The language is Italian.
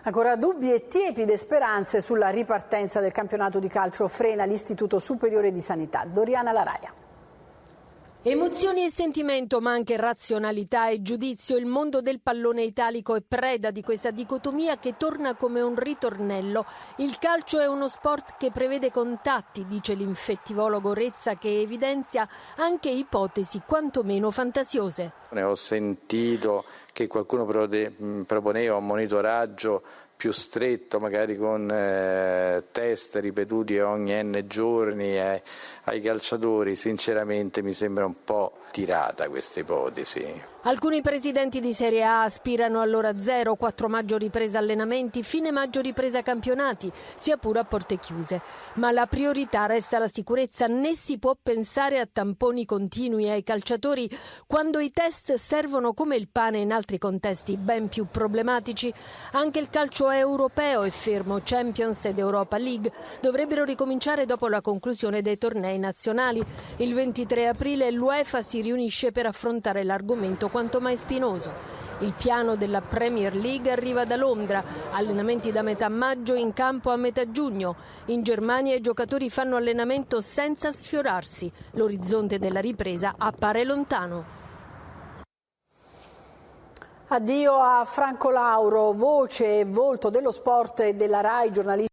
Ancora dubbi e tiepide speranze sulla ripartenza del campionato di calcio frena l'Istituto Superiore di Sanità. Doriana Laraia. Emozioni e sentimento, ma anche razionalità e giudizio. Il mondo del pallone italico è preda di questa dicotomia che torna come un ritornello. Il calcio è uno sport che prevede contatti, dice l'infettivologo Rezza, che evidenzia anche ipotesi quantomeno fantasiose. Ne ho sentito che qualcuno proponeva un monitoraggio più stretto, magari con test ripetuti ogni n giorni ai calciatori. Sinceramente mi sembra un po' tirata questa ipotesi. Alcuni presidenti di Serie A aspirano all'ora zero, 4 maggio ripresa allenamenti, fine maggio ripresa campionati, sia pure a porte chiuse. Ma la priorità resta la sicurezza, né si può pensare a tamponi continui ai calciatori quando i test servono come il pane in altri contesti ben più problematici. Anche il calcio europeo è fermo, Champions ed Europa League dovrebbero ricominciare dopo la conclusione dei tornei nazionali. Il 23 aprile l'UEFA si riunisce per affrontare l'argomento quanto mai spinoso. Il piano della Premier League arriva da Londra, allenamenti da metà maggio, in campo a metà giugno. In Germania i giocatori fanno allenamento senza sfiorarsi. L'orizzonte della ripresa appare lontano. Addio a Franco Lauro, voce e volto dello sport e della RAI, giornalista.